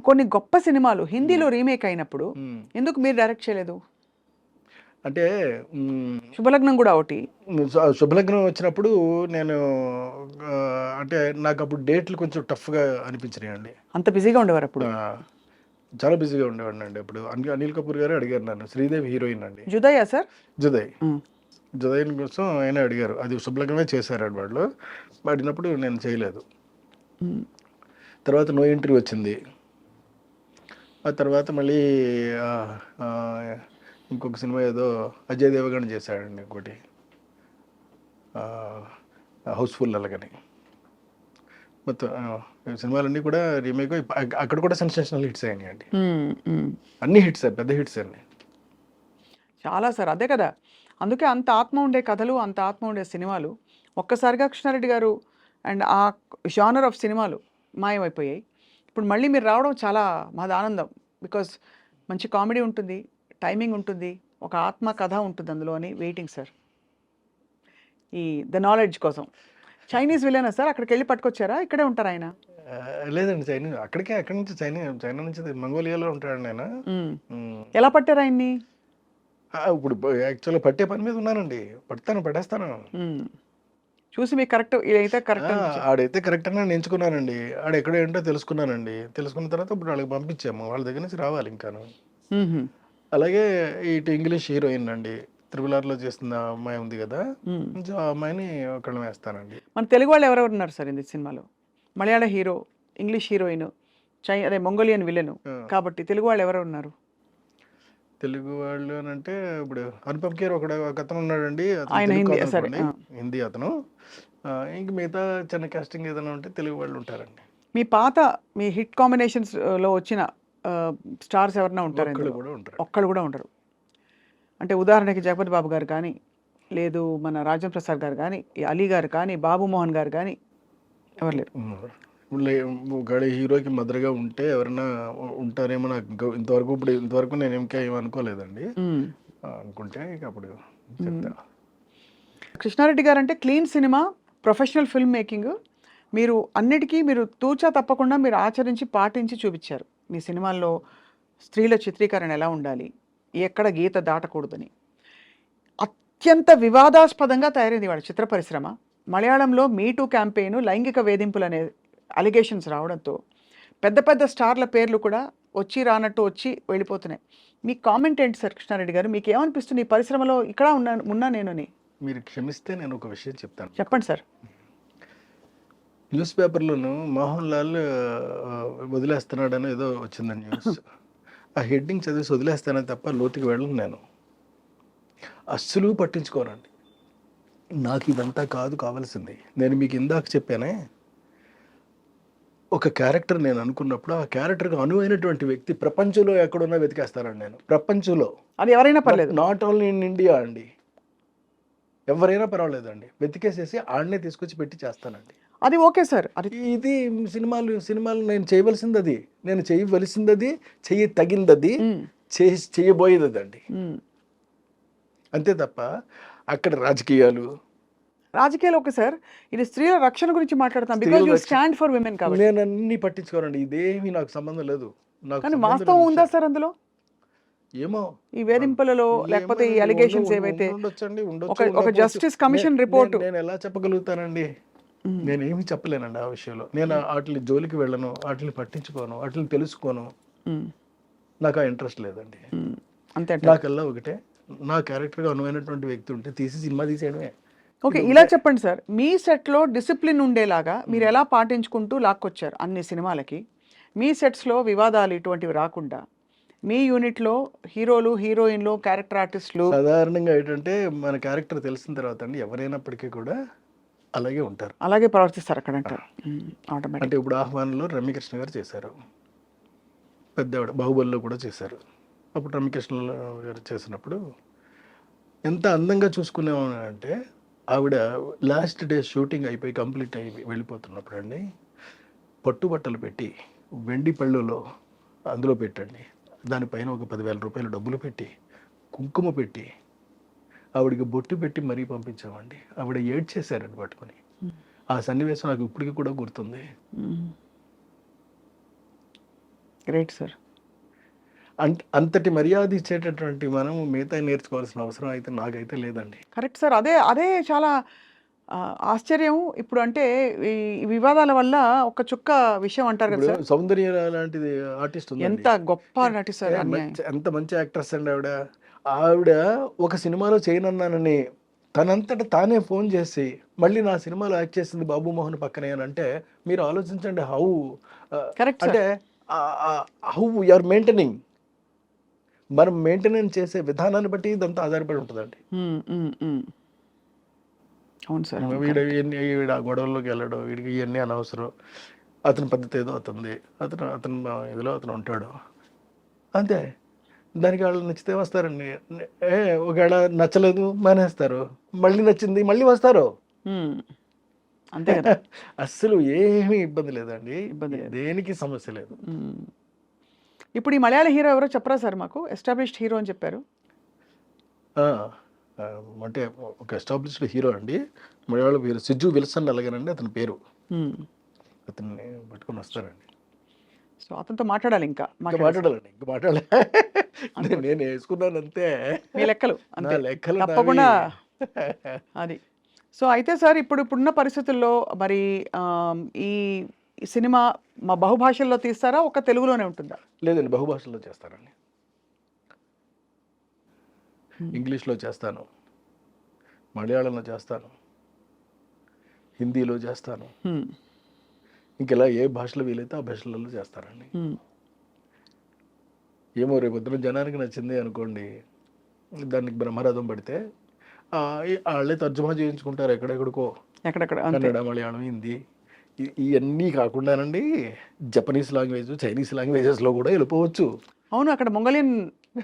కొన్ని గొప్ప సినిమాలు హిందీలో రీమేక్ అయినప్పుడు ఎందుకు మీరు డైరెక్ట్ చేయలేదు? అంటే శుభలగ్నం కూడా ఒకటి. శుభలగ్నం వచ్చినప్పుడు నేను అంటే నాకు అప్పుడు డేట్లు కొంచెం టఫ్గా అనిపించినాయి అండి. అంత బిజీగా ఉండేవారు అప్పుడు? చాలా బిజీగా ఉండేవాడిని అండి. అప్పుడు అనిల్ కపూర్ గారు అడిగారు నన్ను, శ్రీదేవి హీరోయిన్ అండి. జుదయా సార్? జుదయ్ కోసం ఆయన అడిగారు, అది శుభలగ్నమే చేశారు వాళ్ళు. అడిగినప్పుడు నేను చేయలేదు. తర్వాత నో ఎంట్రీ వచ్చింది. ఆ తర్వాత మళ్ళీ ఇంకొక సినిమా ఏదో అజయ్ దేవగన్ చేశాడండి ఇంకోటి, హౌస్ఫుల్ అలాగని. మొత్తం సినిమాలన్నీ కూడా రీమేక్ అక్కడ కూడా సెన్సేషనల్ హిట్స్ అయినాయి అండి. అన్ని హిట్స్, పెద్ద హిట్స్ అండి చాలా సార్. అదే కదా, అందుకే అంత ఆత్మ ఉండే కథలు, అంత ఆత్మ ఉండే సినిమాలు ఒక్కసారిగా కృష్ణారెడ్డి గారు అండ్ ఆ జానర్ ఆఫ్ సినిమాలు మాయమైపోయాయి. ఇప్పుడు మళ్ళీ మీరు రావడం చాలా మాది ఆనందం. బికాస్ మంచి కామెడీ ఉంటుంది, టైమింగ్ ఉంటుంది, ఒక ఆత్మ కథ ఉంటుంది అందులో అని వెయిటింగ్ సార్. ఈ ద నాలెడ్జ్ కోసం. చైనీస్ విలనా సార్? అక్కడికి వెళ్ళి పట్టుకొచ్చారా? ఇక్కడే ఉంటారు ఆయన? లేదండి, చైనీస్ అక్కడి నుంచి చైనా నుంచి మంగోలియాలో ఉంటాడు నేను. ఎలా పట్టారు ఆయన్ని? ఇప్పుడు యాక్చువల్గా పట్టే పని మీద ఉన్నానండి. పట్టేస్తాను. చూసి మీకు కరెక్ట్ ఇదైతే కరెక్ట్, ఆడైతే కరెక్ట్ అని నేను ఎంచుకున్నానండి. ఆడ ఎక్కడ ఏంటో తెలుసుకున్నానండి. తెలుసుకున్న తర్వాత ఇప్పుడు వాళ్ళకి పంపించాము, వాళ్ళ దగ్గర నుంచి రావాలి ఇంకాను. అలాగే ఇటు ఇంగ్లీష్ హీరోయిన్ అండి, త్రిబుల్-ఆర్లో చేస్తున్న అమ్మాయి ఉంది కదా, కొంచెం ఆ అమ్మాయిని ఒకళ్ళని వేస్తానండి. మన తెలుగు వాళ్ళు ఎవరెవరు ఉన్నారు సార్ ఈ సినిమాలో? మలయాళ హీరో, ఇంగ్లీష్ హీరోయిన్, అదే మంగోలియన్ విలన్ కాబట్టి తెలుగు వాళ్ళు ఎవరు ఉన్నారు? తెలుగు వాళ్ళు అని అంటే ఇప్పుడు అనుపమ్ ఖేర్ ఒక అతను ఉన్నాడండి, ఆయన హిందీ అతను. ఇంక మిగతా చిన్న కాస్టింగ్ ఏదైనా ఉంటే తెలుగు వాళ్ళు ఉంటారండి. మీ హిట్ కాంబినేషన్స్ లో వచ్చిన స్టార్స్ ఎవరైనా ఉంటారు? ఒక్కళ్ళు కూడా ఉండరు. అంటే ఉదాహరణకి జగపతి బాబు గారు కానీ, లేదు మన రాజేంద్ర ప్రసాద్ గారు కానీ, అలీ గారు కానీ, బాబు మోహన్ గారు కానీ ఎవరు లేరు. ఒకవేళ హీరోకి మదర్గా ఉంటే ఎవరైనా ఉంటారేమో నాకు ఇంతవరకు నేను ఏమనుకోలేదండి. అనుకుంటే ఇక అప్పుడు చెప్తా. కృష్ణారెడ్డి గారు అంటే clean cinema, professional film making. మీరు అన్నిటికీ మీరు తూచా తప్పకుండా మీరు ఆచరించి పాటించి చూపించారు. మీ సినిమాల్లో స్త్రీల చిత్రీకరణ ఎలా ఉండాలి, ఎక్కడ గీత దాటకూడదని. అత్యంత వివాదాస్పదంగా తయారైంది వాళ్ళ చిత్ర పరిశ్రమ. మలయాళంలో మీటూ క్యాంపెయిన్, లైంగిక వేధింపులు అనే అలిగేషన్స్ రావడంతో పెద్ద పెద్ద స్టార్ల పేర్లు కూడా వచ్చి రానట్టు వచ్చి వెళ్ళిపోతున్నాయి. మీ కామెంట్ ఏంటి సార్ కృష్ణారెడ్డి గారు? మీకు ఏమనిపిస్తుంది? ఈ పరిశ్రమలో ఇక్కడ ఉన్నా నేను. మీరు క్షమిస్తే నేను ఒక విషయం చెప్తాను. చెప్పండి సార్. న్యూస్ పేపర్లోను మోహన్ లాల్ వదిలేస్తున్నాడని ఏదో వచ్చిందని న్యూస్. ఆ హెడ్డింగ్ చదివేసి వదిలేస్తానని తప్ప లోతుకి వెళ్ళను నేను. అస్సలు పట్టించుకోనండి. నాకు ఇదంతా కావాల్సింది. నేను మీకు ఇందాక చెప్పానే, ఒక క్యారెక్టర్ నేను అనుకున్నప్పుడు ఆ క్యారెక్టర్కి అనువైనటువంటి వ్యక్తి ప్రపంచంలో ఎక్కడున్నా వెతికేస్తానండి నేను. ప్రపంచంలో అది ఎవరైనా పర్లేదు, నాట్ ఓన్లీ ఇన్ ఇండియా అండి, ఎవరైనా పర్వాలేదండి, వెతికేసేసి ఆడనే తీసుకొచ్చి పెట్టి చేస్తానండి. అది ఓకే సార్. ఇది సినిమాలు నేను చేయవలసింది అది, నేను చేయవలసింది అది, తగిందది, చేయబోయేది అదండి. అంతే తప్ప అక్కడ రాజకీయాలు ఓకే సార్. ఇది స్త్రీల రక్షణ గురించి మాట్లాడతాం, because you stand for women కాబట్టి. నేను అన్ని పట్టించుకోనండి, ఇదేమీ నాకు సంబంధం లేదు. కానీ వాస్తవం ఉందా సార్ అందులో? ఏమో ఈ వేధింపులలో లేకపోతే ఈ అలిగేషన్స్ ఏవైతే ఒక జస్టిస్ కమిషన్ రిపోర్ట్ నేను ఎలా చెప్పగలుగుతానండి? నేనేమి చెప్పలేనండి ఆ విషయంలో. నేను వాటిని జోలికి వెళ్ళను, వాటిని పట్టించుకోను, వాటిని తెలుసుకోను. నాకు ఆ ఇంట్రెస్ట్ లేదండి. అంతే. నాకల్లా ఒకటే, నా క్యారెక్టర్గా అనువైనటువంటి వ్యక్తి ఉంటే తీసి సినిమా తీసేయడమే. ఓకే, ఇలా చెప్పండి సార్. మీ సెట్లో డిసిప్లిన్ ఉండేలాగా మీరు ఎలా పాటించుకుంటూ లాక్కొచ్చారు అన్ని సినిమాలకి? మీ సెట్స్లో వివాదాలు ఇటువంటివి రాకుండా మీ యూనిట్లో హీరోలు, హీరోయిన్లు, క్యారెక్టర్ ఆర్టిస్టులు సాధారణంగా ఏంటంటే మన క్యారెక్టర్ తెలిసిన తర్వాత అండి ఎవరైనప్పటికీ కూడా అలాగే ఉంటారు, అలాగే ప్రవర్తిస్తారు అక్కడ అంటారు. అంటే ఇప్పుడు ఆహ్వానంలో రమ్యకృష్ణ గారు చేశారు, పెద్దవాడు బాహుబలిలో కూడా చేశారు. అప్పుడు రమ్యకృష్ణ గారు చేసినప్పుడు ఎంత అందంగా చూసుకునేవాడు అంటే, ఆవిడ లాస్ట్ డే షూటింగ్ అయిపోయి కంప్లీట్ అయి వెళ్ళిపోతున్నప్పుడు అండి, పట్టుబట్టలు పెట్టి వెండి పళ్ళులో అందులో పెట్టండి, దానిపైన ఒక 10,000 రూపాయలు డబ్బులు పెట్టి, కుంకుమ పెట్టి, ఆవిడకి బొట్టు పెట్టి మరీ పంపించామండి. ఆవిడ ఏడ్చేశారండి పట్టుకొని. ఆ సన్నివేశం నాకు ఇప్పటికీ కూడా గుర్తుంది. Great sir. అంతటి మర్యాద ఇచ్చేటటువంటి మనం మిగతా నేర్చుకోవాల్సిన అవసరం అయితే నాకైతే లేదండి. Correct sir. అదే అదే చాలా ఆశ్చర్యం. ఇప్పుడు అంటే ఈ వివాదాల వల్ల ఒక చుక్క విషయం అంటారు కదా ఇప్పుడు సార్. సౌందర్య లాంటిది ఆర్టిస్ట్ ఉందండి. ఎంత గొప్ప నటి సార్. అన్యాయం. ఎంత మంచి యాక్ట్రెస్ అండి ఆవిడ. ఆవిడ ఒక సినిమాలో చేయనన్నానని తనంతట తానే ఫోన్ చేసి మళ్ళీ నా సినిమాలో యాక్ట్ చేసింది బాబు మోహన్ పక్కనే అని అంటే మీరు ఆలోచించండి హౌ కరెక్ట్ సార్. అంటే హౌ ఆర్ మెయింటైనింగ్. మనం మెయింటెనెన్స్ చేసే విధానాన్ని బట్టి ఇదంతా ఆధారపడి ఉంటుందండి. అవును సార్. వీడు ఆ గొడవల్లోకి వెళ్ళడం, వీడికి ఇవన్నీ అనవసరం. అతని పద్ధతి ఏదో అతనిది, అతను ఇదిలో అతను ఉంటాడు అంతే. దానికి వాళ్ళు నచ్చితే వస్తారండి. ఒకవేళ నచ్చలేదు మానేస్తారు, మళ్ళీ నచ్చింది మళ్ళీ వస్తారు. అంతే కదా. అస్సలు ఏమీ ఇబ్బంది లేదండి, ఇబ్బంది లేదు. దేనికి సమస్య లేదు. ఇప్పుడు ఈ మలయాళ హీరో ఎవరో చెప్పరా సార్ మాకు? ఎస్టాబ్లిష్డ్ హీరో అని చెప్పారు. అంటే ఒక ఎస్టాబ్లిష్డ్ హీరో అండి, మలయాళం హీరో సిజ్జు విల్సన్ అలాగేనండి అతని పేరు. అతన్ని పట్టుకొని వస్తారండి. సో అతనితో మాట్లాడాలి. ఇంకా మాట్లాడాలండి, ఇంకా మాట్లాడాలి. నేను వేసుకున్నాను అంతే, మీ లెక్కలు అంతే, లెక్కలు తప్పకుండా అది. సో అయితే సార్ ఇప్పుడున్న పరిస్థితుల్లో మరి ఈ సినిమా మా బహుభాషల్లో తీస్తారా, ఒక తెలుగులోనే ఉంటుందా? లేదండి, బహుభాషల్లో చేస్తానండి. ఇంగ్లీష్లో చేస్తాను, మలయాళంలో చేస్తాను, హిందీలో చేస్తాను, ఇంకెలా ఏ భాషలో వీలైతే ఆ భాషలలో చేస్తానండి. ఏమో రేపు పొద్దున జనానికి నచ్చింది అనుకోండి, దానికి బ్రహ్మరథం పడితే వాళ్ళే తర్జుమా చేయించుకుంటారు ఎక్కడెక్కడికో, కన్నడ, మలయాళం, హిందీ. ఇవన్నీ కాకుండానండి జపనీస్ లాంగ్వేజ్, చైనీస్ లాంగ్వేజెస్లో కూడా వెళ్ళిపోవచ్చు. అవును, అక్కడ మొంగలియన్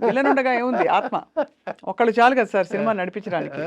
విలన్ ఉండగా ఏముంది, ఆత్మ ఒకళ్ళు చాలు కదా సార్ సినిమా నడిపించడానికి.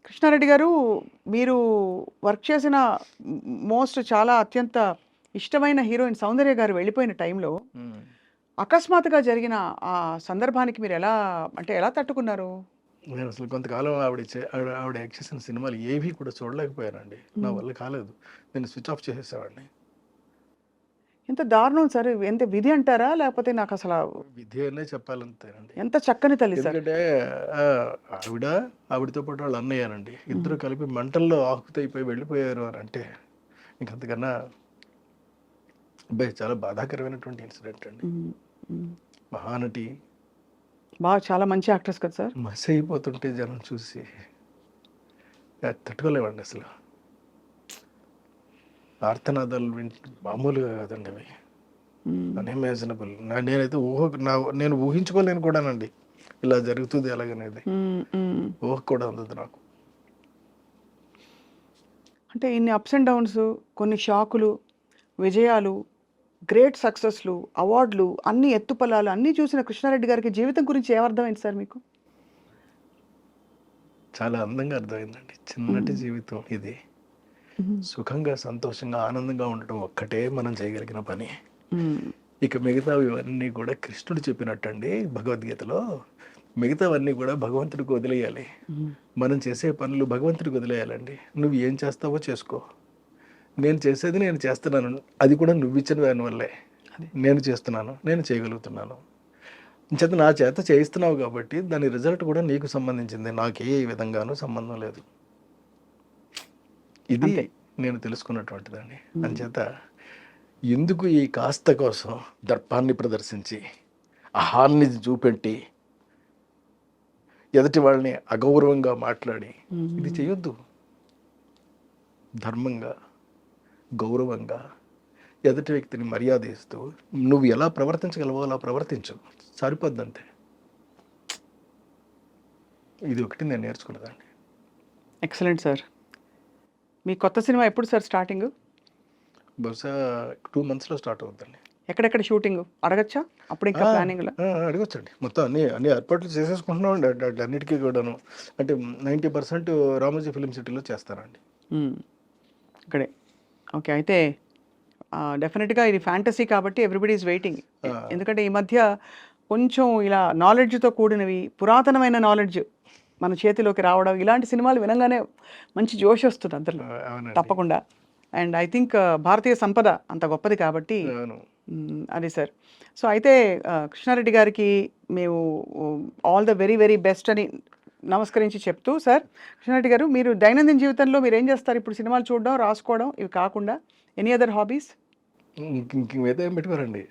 కృష్ణారెడ్డి గారు, మీరు వర్క్ చేసిన చాలా అత్యంత ఇష్టమైన హీరోయిన్ సౌందర్య గారు వెళ్ళిపోయిన టైంలో అకస్మాత్తుగా జరిగిన ఆ సందర్భానికి మీరు ఎలా తట్టుకున్నారు? నేను అసలు కొంతకాలం ఆవిడ యాక్ట్ చేసిన సినిమాలు ఏవి కూడా చూడలేకపోయానండి. నా వల్ల కాలేదు, నేను స్విచ్ ఆఫ్ చేసేసేవాడిని. ఎంత దారుణం సార్. ఎంత విధి అంటారా, లేకపోతే నాకు అసలు విధి అనే చెప్పాలంతేనండి. ఎంత చక్కని తల్లి సార్. ఎందుకంటే ఆవిడతో పాటు వాళ్ళు అన్నయ్యానండి, ఇద్దరు కలిపి మంటల్లో ఆహుతైపోయి వెళ్ళిపోయారు అని అంటే ఇంకంతకన్నా అబ్బాయి చాలా బాధాకరమైనటువంటి ఇన్సిడెంట్ అండి. మహానటి, చాలా మంచి యాక్ట్రెస్ కదా సార్. మస్ అయిపోతుంటే జనం చూసి తట్టుకోలేవండి అసలు. ఆర్తనాదాలు మామూలుగా కాదండి అవి, అన్ఇమాజినబుల్. నేనైతే నేను ఊహించుకోలేను కూడానండి ఇలా జరుగుతుంది అలాగనేది. ఊహ కూడా ఉండదు నాకు. అంటే ఇన్ని అప్స్ అండ్ డౌన్స్, కొన్ని షాకులు, విజయాలు, గ్రేట్ సక్సెస్లు, అవార్డులు, అన్ని ఎత్తుపల్లాలు అన్నీ చూసిన కృష్ణారెడ్డి గారికి జీవితం గురించి ఏమర్థమైంది సార్ మీకు? చాలా అందంగా అర్థమైందండి. చిన్నటి జీవితం ఇది, సుఖంగా, సంతోషంగా, ఆనందంగా ఉండటం ఒక్కటే మనం చేయగలిగిన పని. ఇక మిగతావి ఇవన్నీ కూడా కృష్ణుడు చెప్పినట్టండి భగవద్గీతలో, మిగతావన్నీ కూడా భగవంతుడికి వదిలేయాలి. మనం చేసే పనులు భగవంతుడికి వదిలేయాలండి. నువ్వు ఏం చేస్తావో చేసుకో, నేను చేసేది నేను చేస్తున్నాను, అది కూడా నువ్వు ఇచ్చిన దానివల్లే నేను చేస్తున్నాను, నేను చేయగలుగుతున్నాను. చేత నా చేత చేయిస్తున్నావు కాబట్టి దాని రిజల్ట్ కూడా నీకు సంబంధించింది, నాకు ఏ విధంగానూ సంబంధం లేదు. ఇది నేను తెలుసుకున్నటువంటిదండి. అంచేత ఎందుకు ఈ కాస్త కోసం దర్పాన్ని ప్రదర్శించి, అహాన్ని చూపెట్టి, ఎదుటి వాళ్ళని అగౌరవంగా మాట్లాడి ఇది చేయొద్దు. ధర్మంగా, గౌరవంగా, ఎదుటి వ్యక్తిని మర్యాద ఇస్తూ నువ్వు ఎలా ప్రవర్తించగలవో అలా ప్రవర్తించు, సరిపోద్దంతే. ఇది ఒకటి నేను నేర్చుకున్నదండి. Excellent sir. మీ కొత్త సినిమా ఎప్పుడు సార్ స్టార్టింగ్? బహుశా 2 monthsలో స్టార్ట్ అవుతుందండి. ఎక్కడెక్కడ షూటింగ్ అడగచ్చా? అప్పుడు ఇంకా ప్లానింగ్ అడగొచ్చండి. మొత్తం అన్ని ఏర్పాట్లు చేసేసుకుంటున్నాం అండి అన్నిటికీ కూడాను. అంటే 90% రామోజీ ఫిలిం సిటీలో చేస్తానండి. ఇక్కడే. ఓకే. అయితే డెఫినెట్గా ఇది ఫ్యాంటసీ కాబట్టి ఎవ్రీబడి ఈజ్ వెయిటింగ్. ఎందుకంటే ఈ మధ్య కొంచెం ఇలా నాలెడ్జ్తో కూడినవి, పురాతనమైన నాలెడ్జ్ మన చేతిలోకి రావడం, ఇలాంటి సినిమాలు వినంగానే మంచి జోష్ వస్తుంది అందరిలో. తప్పకుండా అండ్ ఐ థింక్ భారతీయ సంపద అంత గొప్పది కాబట్టి అవును. అది సార్. సో అయితే కృష్ణారెడ్డి గారికి మేము all the very very best అని నమస్కరించి చెప్తూ, సార్ కృష్ణారెడ్డి గారు మీరు దైనందిన జీవితంలో మీరు ఏం చేస్తారు ఇప్పుడు? సినిమాలు చూడడం, రాసుకోవడం ఇవి కాకుండా ఎనీ అదర్ హాబీస్? ఇంక మిగతా ఏం పెట్టుకోరండి.